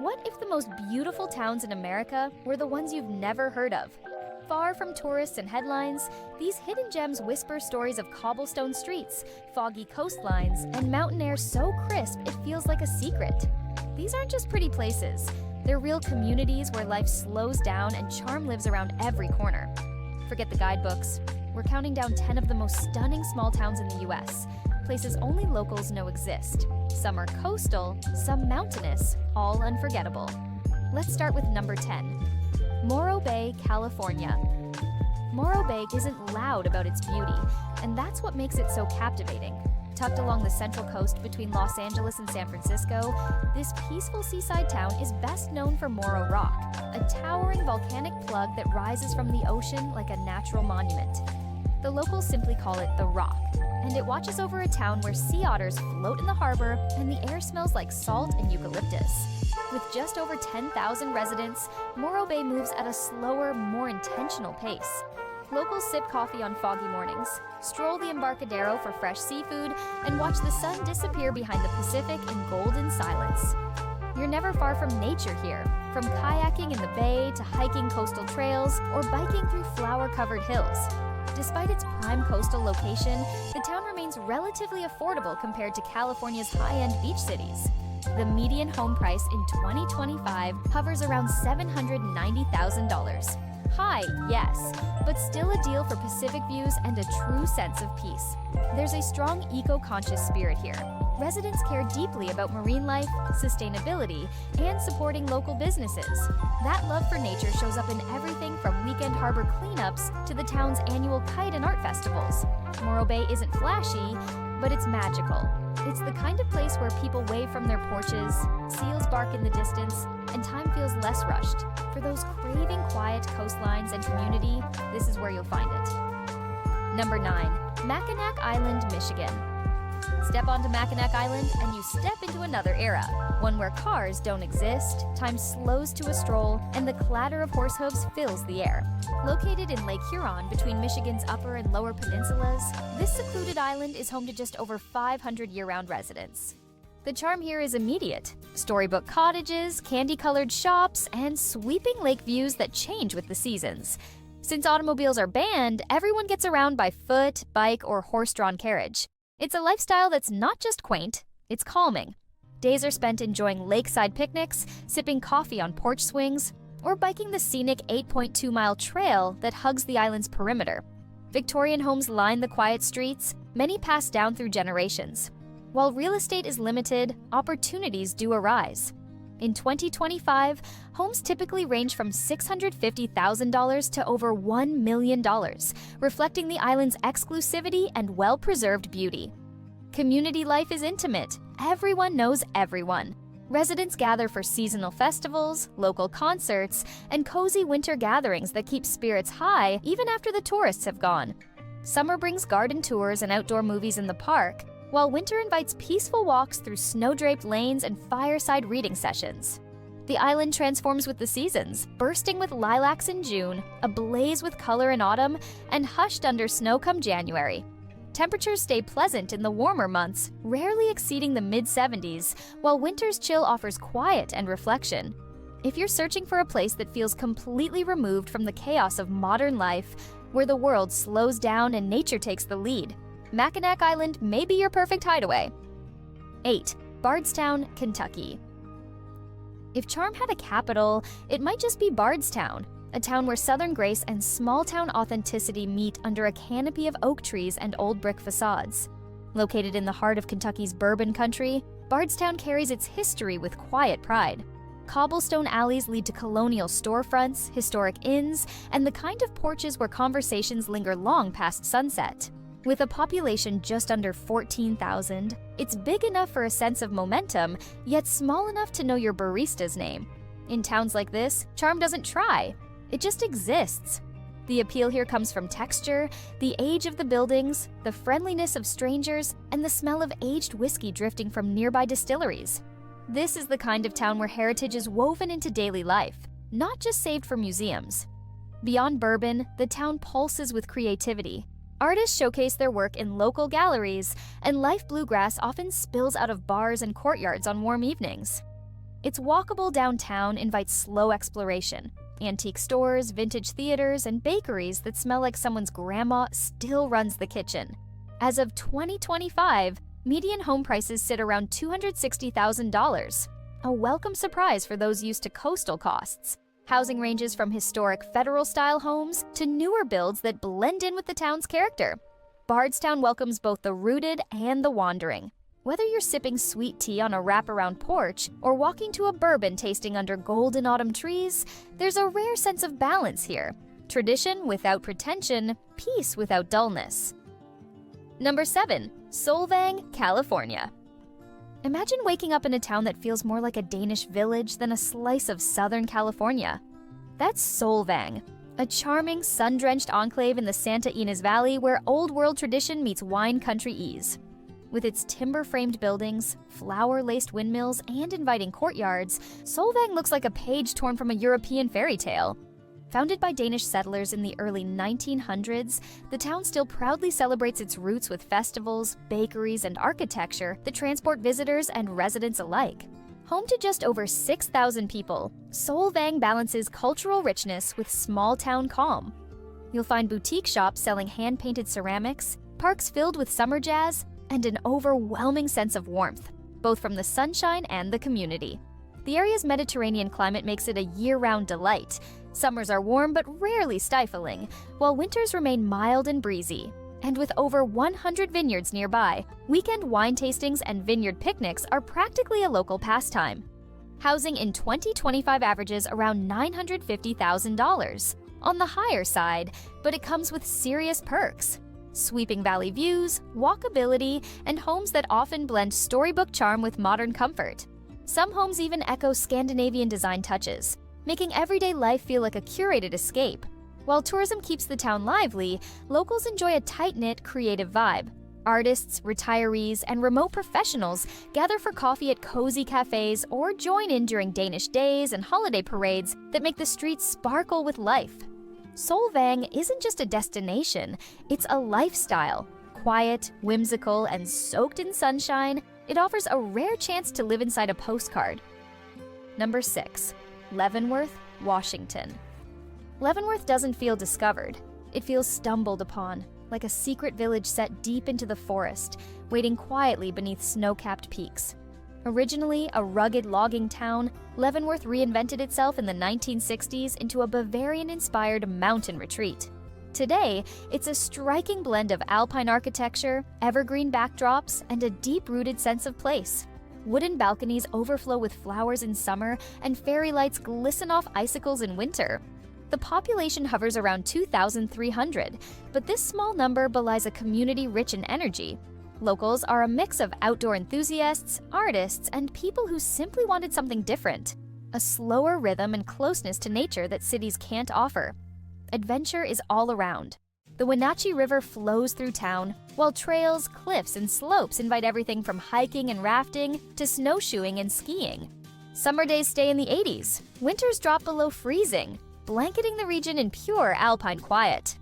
What if the most beautiful towns in America were the ones you've never heard of? Far from tourists and headlines, these hidden gems whisper stories of cobblestone streets, foggy coastlines, and mountain air so crisp it feels like a secret. These aren't just pretty places. They're real communities where life slows down and charm lives around every corner. Forget the guidebooks. We're counting down 10 of the most stunning small towns in the US, places only locals know exist. Some are coastal, some mountainous, all unforgettable. Let's start with number 10. Morro Bay, California. Morro Bay isn't loud about its beauty, and that's what makes it so captivating. Tucked along the central coast between Los Angeles and San Francisco, this peaceful seaside town is best known for Morro Rock, a towering volcanic plug that rises from the ocean like a natural monument. The locals simply call it the Rock, and it watches over a town where sea otters float in the harbor and the air smells like salt and eucalyptus. With just over 10,000 residents, Morro Bay moves at a slower, more intentional pace. Locals sip coffee on foggy mornings, stroll the Embarcadero for fresh seafood, and watch the sun disappear behind the Pacific in golden silence. You're never far from nature here, from kayaking in the bay to hiking coastal trails or biking through flower-covered hills. Despite its prime coastal location, the town remains relatively affordable compared to California's high-end beach cities. The median home price in 2025 hovers around $790,000. High, yes, but still a deal for Pacific views and a true sense of peace. There's a strong eco-conscious spirit here. Residents care deeply about marine life, sustainability, and supporting local businesses. That love for nature shows up in everything from weekend harbor cleanups to the town's annual kite and art festivals. Morro Bay isn't flashy, but it's magical. It's the kind of place where people wave from their porches, seals bark in the distance, and time feels less rushed. For those craving quiet coastlines and community, this is where you'll find it. Number 9. Mackinac Island, Michigan. Step onto Mackinac Island and you step into another era, one where cars don't exist, time slows to a stroll, and the clatter of horse hooves fills the air. Located in Lake Huron between Michigan's upper and lower peninsulas, this secluded island is home to just over 500 year-round residents. The charm here is immediate. Storybook cottages, candy-colored shops, and sweeping lake views that change with the seasons. Since automobiles are banned, everyone gets around by foot, bike, or horse-drawn carriage. It's a lifestyle that's not just quaint, it's calming. Days are spent enjoying lakeside picnics, sipping coffee on porch swings, or biking the scenic 8.2-mile trail that hugs the island's perimeter. Victorian homes line the quiet streets, many passed down through generations. While real estate is limited, opportunities do arise. In 2025, homes typically range from $650,000 to over $1 million, reflecting the island's exclusivity and well-preserved beauty. Community life is intimate. Everyone knows everyone. Residents gather for seasonal festivals, local concerts, and cozy winter gatherings that keep spirits high even after the tourists have gone. Summer brings garden tours and outdoor movies in the park, while winter invites peaceful walks through snow-draped lanes and fireside reading sessions. The island transforms with the seasons, bursting with lilacs in June, ablaze with color in autumn, and hushed under snow come January. Temperatures stay pleasant in the warmer months, rarely exceeding the mid-70s, while winter's chill offers quiet and reflection. If you're searching for a place that feels completely removed from the chaos of modern life, where the world slows down and nature takes the lead, Mackinac Island may be your perfect hideaway. 8. Bardstown, Kentucky. If charm had a capital, it might just be Bardstown, a town where Southern grace and small-town authenticity meet under a canopy of oak trees and old brick facades. Located in the heart of Kentucky's bourbon country, Bardstown carries its history with quiet pride. Cobblestone alleys lead to colonial storefronts, historic inns, and the kind of porches where conversations linger long past sunset. With a population just under 14,000, it's big enough for a sense of momentum, yet small enough to know your barista's name. In towns like this, charm doesn't try, it just exists. The appeal here comes from texture, the age of the buildings, the friendliness of strangers, and the smell of aged whiskey drifting from nearby distilleries. This is the kind of town where heritage is woven into daily life, not just saved for museums. Beyond bourbon, the town pulses with creativity. Artists showcase their work in local galleries, and life bluegrass often spills out of bars and courtyards on warm evenings. Its walkable downtown invites slow exploration. Antique stores, vintage theaters, and bakeries that smell like someone's grandma still runs the kitchen. As of 2025, median home prices sit around $260,000. A welcome surprise for those used to coastal costs. Housing ranges from historic federal-style homes to newer builds that blend in with the town's character. Bardstown welcomes both the rooted and the wandering. Whether you're sipping sweet tea on a wraparound porch or walking to a bourbon tasting under golden autumn trees, there's a rare sense of balance here. Tradition without pretension, peace without dullness. Number 7. Solvang, California. Imagine waking up in a town that feels more like a Danish village than a slice of Southern California. That's Solvang, a charming, sun-drenched enclave in the Santa Ynez Valley where old-world tradition meets wine country ease. With its timber-framed buildings, flower-laced windmills, and inviting courtyards, Solvang looks like a page torn from a European fairy tale. Founded by Danish settlers in the early 1900s, the town still proudly celebrates its roots with festivals, bakeries, and architecture that transport visitors and residents alike. Home to just over 6,000 people, Solvang balances cultural richness with small-town calm. You'll find boutique shops selling hand-painted ceramics, parks filled with summer jazz, and an overwhelming sense of warmth, both from the sunshine and the community. The area's Mediterranean climate makes it a year-round delight. Summers are warm but rarely stifling, while winters remain mild and breezy. And with over 100 vineyards nearby, weekend wine tastings and vineyard picnics are practically a local pastime. Housing in 2025 averages around $950,000, on the higher side, but it comes with serious perks. Sweeping valley views, walkability, and homes that often blend storybook charm with modern comfort. Some homes even echo Scandinavian design touches, making everyday life feel like a curated escape. While tourism keeps the town lively, locals enjoy a tight-knit, creative vibe. Artists, retirees, and remote professionals gather for coffee at cozy cafes or join in during Danish days and holiday parades that make the streets sparkle with life. Solvang isn't just a destination, it's a lifestyle. Quiet, whimsical, and soaked in sunshine, it offers a rare chance to live inside a postcard. Number 6. Leavenworth, Washington. Leavenworth doesn't feel discovered. It feels stumbled upon, like a secret village set deep into the forest, waiting quietly beneath snow-capped peaks. Originally a rugged logging town, Leavenworth reinvented itself in the 1960s into a Bavarian-inspired mountain retreat. Today, it's a striking blend of alpine architecture, evergreen backdrops, and a deep-rooted sense of place. Wooden balconies overflow with flowers in summer, and fairy lights glisten off icicles in winter. The population hovers around 2,300, but this small number belies a community rich in energy. Locals are a mix of outdoor enthusiasts, artists, and people who simply wanted something different. A slower rhythm and closeness to nature that cities can't offer. Adventure is all around. The Wenatchee River flows through town, while trails, cliffs, and slopes invite everything from hiking and rafting to snowshoeing and skiing. Summer days stay in the 80s. Winters drop below freezing, blanketing the region in pure alpine quiet.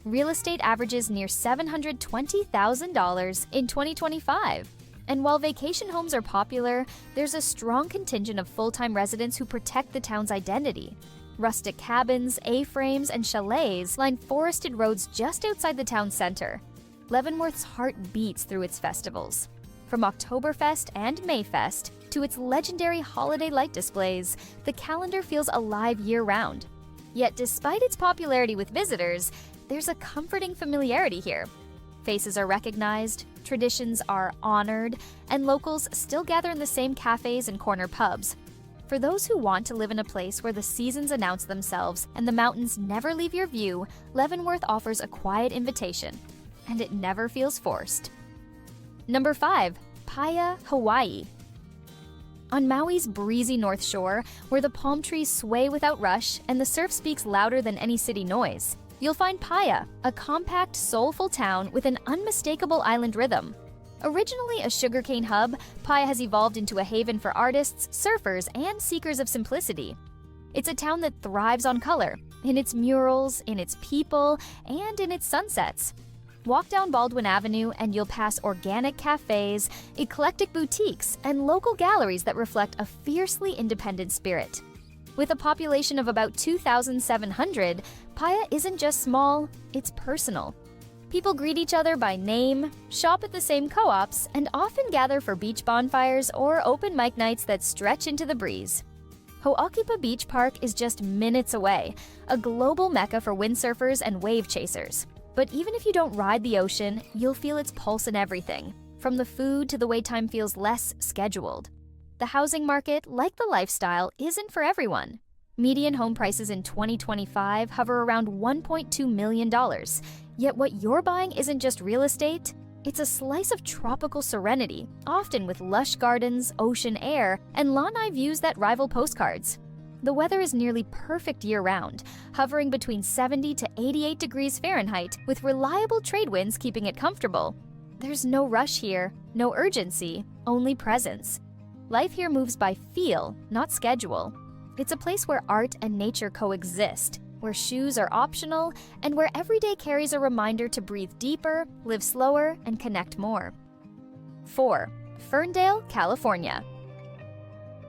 Real estate averages near $720,000 in 2025. And while vacation homes are popular, there's a strong contingent of full-time residents who protect the town's identity. Rustic cabins, A-frames, and chalets line forested roads just outside the town center. Leavenworth's heart beats through its festivals. From Oktoberfest and Mayfest to its legendary holiday light displays, the calendar feels alive year-round. Yet despite its popularity with visitors, there's a comforting familiarity here. Faces are recognized, traditions are honored, and locals still gather in the same cafes and corner pubs. For those who want to live in a place where the seasons announce themselves and the mountains never leave your view, Leavenworth offers a quiet invitation, and it never feels forced. Number 5. Paia, Hawaii. On Maui's breezy north shore, where the palm trees sway without rush and the surf speaks louder than any city noise, you'll find Paia, a compact, soulful town with an unmistakable island rhythm. Originally a sugarcane hub, Paia has evolved into a haven for artists, surfers, and seekers of simplicity. It's a town that thrives on color, in its murals, in its people, and in its sunsets. Walk down Baldwin Avenue and you'll pass organic cafes, eclectic boutiques, and local galleries that reflect a fiercely independent spirit. With a population of about 2,700, Paya isn't just small, it's personal. People greet each other by name, shop at the same co-ops, and often gather for beach bonfires or open mic nights that stretch into the breeze. Ho'okipa Beach Park is just minutes away, a global mecca for windsurfers and wave chasers. But even if you don't ride the ocean, you'll feel its pulse in everything, from the food to the way time feels less scheduled. The housing market, like the lifestyle, isn't for everyone. Median home prices in 2025 hover around $1.2 million. Yet what you're buying isn't just real estate, it's a slice of tropical serenity, often with lush gardens, ocean air, and lanai views that rival postcards. The weather is nearly perfect year-round, hovering between 70 to 88 degrees Fahrenheit, with reliable trade winds keeping it comfortable. There's no rush here, no urgency, only presence. Life here moves by feel, not schedule. It's a place where art and nature coexist, where shoes are optional, and where every day carries a reminder to breathe deeper, live slower, and connect more. 4. Ferndale, California.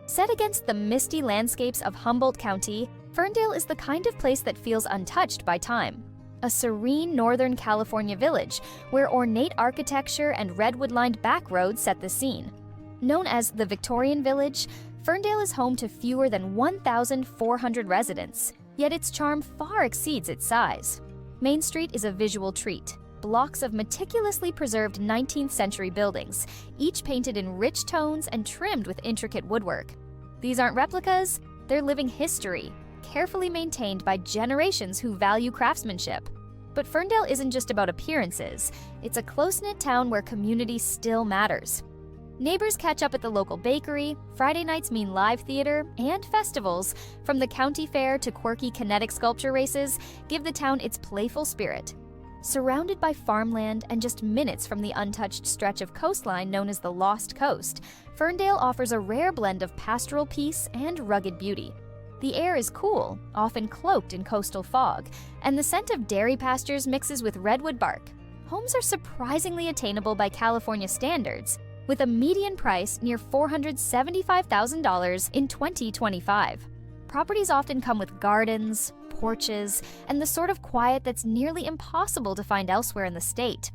Set against the misty landscapes of Humboldt County, Ferndale is the kind of place that feels untouched by time. A serene Northern California village where ornate architecture and redwood-lined back roads set the scene. Known as the Victorian Village, Ferndale is home to fewer than 1,400 residents, yet its charm far exceeds its size. Main Street is a visual treat. Blocks of meticulously preserved 19th century buildings, each painted in rich tones and trimmed with intricate woodwork. These aren't replicas, they're living history, carefully maintained by generations who value craftsmanship. But Ferndale isn't just about appearances, it's a close-knit town where community still matters. Neighbors catch up at the local bakery, Friday nights mean live theater, and festivals, from the county fair to quirky kinetic sculpture races, give the town its playful spirit. Surrounded by farmland and just minutes from the untouched stretch of coastline known as the Lost Coast, Ferndale offers a rare blend of pastoral peace and rugged beauty. The air is cool, often cloaked in coastal fog, and the scent of dairy pastures mixes with redwood bark. Homes are surprisingly attainable by California standards, with a median price near $475,000 in 2025. Properties often come with gardens, porches, and the sort of quiet that's nearly impossible to find elsewhere in the state.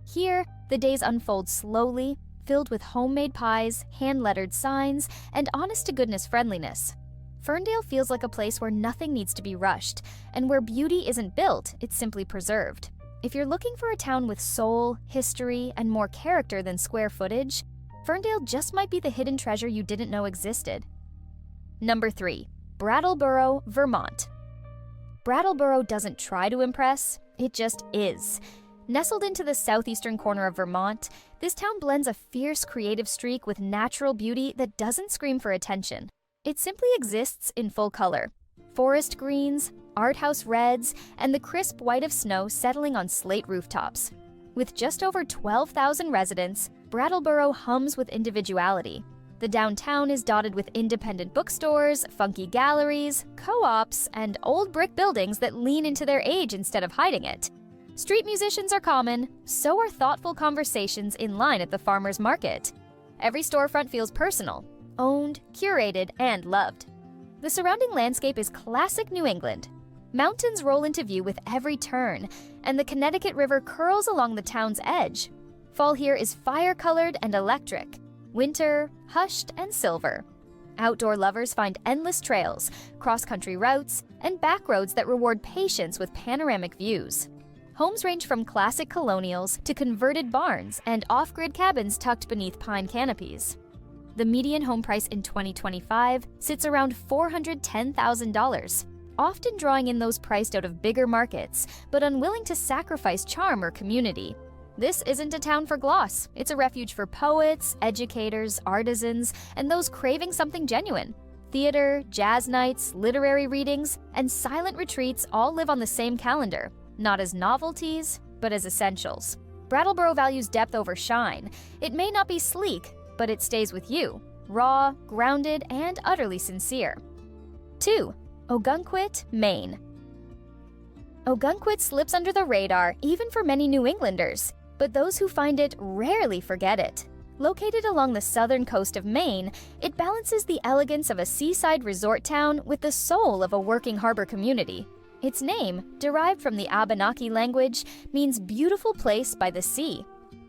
Here, the days unfold slowly, filled with homemade pies, hand-lettered signs, and honest-to-goodness friendliness. Ferndale feels like a place where nothing needs to be rushed, and where beauty isn't built, it's simply preserved. If you're looking for a town with soul, history, and more character than square footage, Ferndale just might be the hidden treasure you didn't know existed. Number 3. Brattleboro, Vermont. Brattleboro doesn't try to impress, it just is. Nestled into the southeastern corner of Vermont, this town blends a fierce creative streak with natural beauty that doesn't scream for attention. It simply exists in full color. Forest greens, art house reds, and the crisp white of snow settling on slate rooftops. With just over 12,000 residents, Brattleboro hums with individuality. The downtown is dotted with independent bookstores, funky galleries, co-ops, and old brick buildings that lean into their age instead of hiding it. Street musicians are common, so are thoughtful conversations in line at the farmer's market. Every storefront feels personal, owned, curated, and loved. The surrounding landscape is classic New England. Mountains roll into view with every turn, and the Connecticut River curls along the town's edge. Fall here is fire-colored and electric. Winter, hushed and silver. Outdoor lovers find endless trails, cross-country routes, and back roads that reward patience with panoramic views. Homes range from classic colonials to converted barns and off-grid cabins tucked beneath pine canopies. The median home price in 2025 sits around $410,000, often drawing in those priced out of bigger markets, but unwilling to sacrifice charm or community. This isn't a town for gloss. It's a refuge for poets, educators, artisans, and those craving something genuine. Theater, jazz nights, literary readings, and silent retreats all live on the same calendar, not as novelties, but as essentials. Brattleboro values depth over shine. It may not be sleek, but it stays with you, raw, grounded, and utterly sincere. 2. Ogunquit, Maine. Ogunquit slips under the radar even for many New Englanders, but those who find it rarely forget it. Located along the southern coast of Maine, it balances the elegance of a seaside resort town with the soul of a working harbor community. Its name, derived from the Abenaki language, means beautiful place by the sea.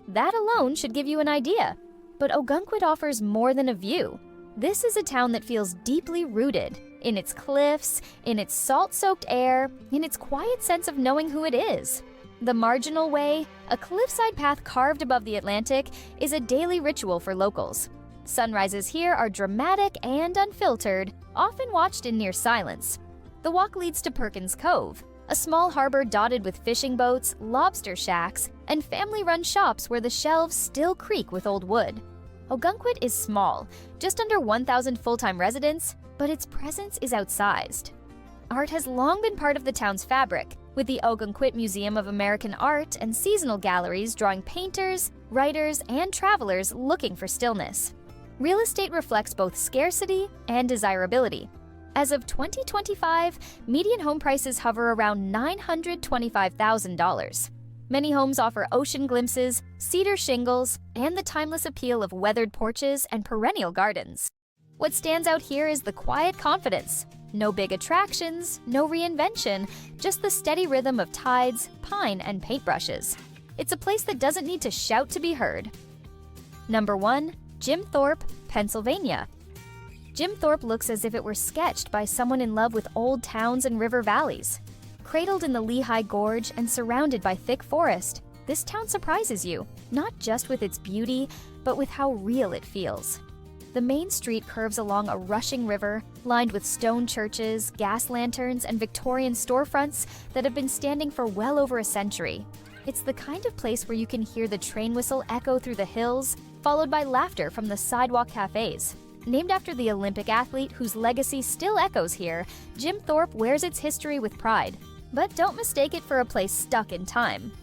That alone should give you an idea. But Ogunquit offers more than a view. This is a town that feels deeply rooted in its cliffs, in its salt-soaked air, in its quiet sense of knowing who it is. The Marginal Way, a cliffside path carved above the Atlantic, is a daily ritual for locals. Sunrises here are dramatic and unfiltered, often watched in near silence. The walk leads to Perkins Cove, a small harbor dotted with fishing boats, lobster shacks, and family-run shops where the shelves still creak with old wood. Ogunquit is small, just under 1,000 full-time residents, but its presence is outsized. Art has long been part of the town's fabric, with the Ogunquit Museum of American Art and seasonal galleries drawing painters, writers, and travelers looking for stillness. Real estate reflects both scarcity and desirability. As of 2025, median home prices hover around $925,000. Many homes offer ocean glimpses, cedar shingles, and the timeless appeal of weathered porches and perennial gardens. What stands out here is the quiet confidence. No big attractions, no reinvention, just the steady rhythm of tides, pine, and paintbrushes. It's a place that doesn't need to shout to be heard. Number 1. Jim Thorpe, Pennsylvania. Jim Thorpe looks as if it were sketched by someone in love with old towns and river valleys. Cradled in the Lehigh Gorge and surrounded by thick forest, this town surprises you, not just with its beauty, but with how real it feels. The main street curves along a rushing river, lined with stone churches, gas lanterns, and Victorian storefronts that have been standing for well over a century. It's the kind of place where you can hear the train whistle echo through the hills, followed by laughter from the sidewalk cafes. Named after the Olympic athlete whose legacy still echoes here, Jim Thorpe wears its history with pride. But don't mistake it for a place stuck in time.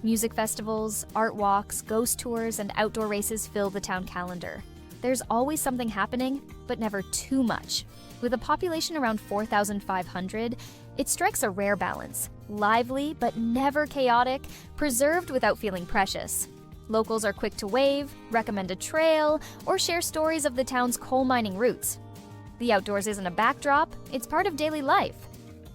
Music festivals, art walks, ghost tours, and outdoor races fill the town calendar. There's always something happening, but never too much. With a population around 4,500, it strikes a rare balance. Lively, but never chaotic, preserved without feeling precious. Locals are quick to wave, recommend a trail, or share stories of the town's coal mining roots. The outdoors isn't a backdrop, it's part of daily life.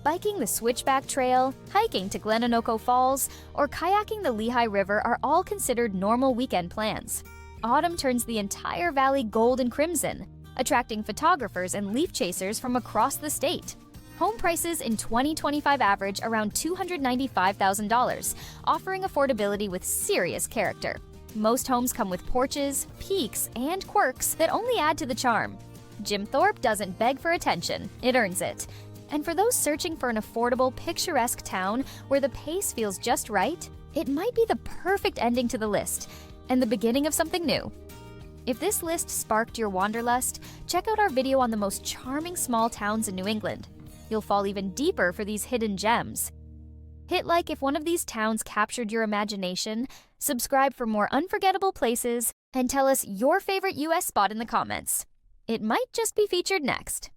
Biking the Switchback Trail, hiking to Glenanoco Falls, or kayaking the Lehigh River are all considered normal weekend plans. Autumn turns the entire valley gold and crimson, attracting photographers and leaf chasers from across the state. Home prices in 2025 average around $295,000, offering affordability with serious character. Most homes come with porches, peaks, and quirks that only add to the charm. Jim Thorpe doesn't beg for attention, it earns it. And for those searching for an affordable, picturesque town where the pace feels just right, it might be the perfect ending to the list and the beginning of something new. If this list sparked your wanderlust, check out our video on the most charming small towns in New England. You'll fall even deeper for these hidden gems. Hit like if one of these towns captured your imagination, subscribe for more unforgettable places, and tell us your favorite US spot in the comments. It might just be featured next.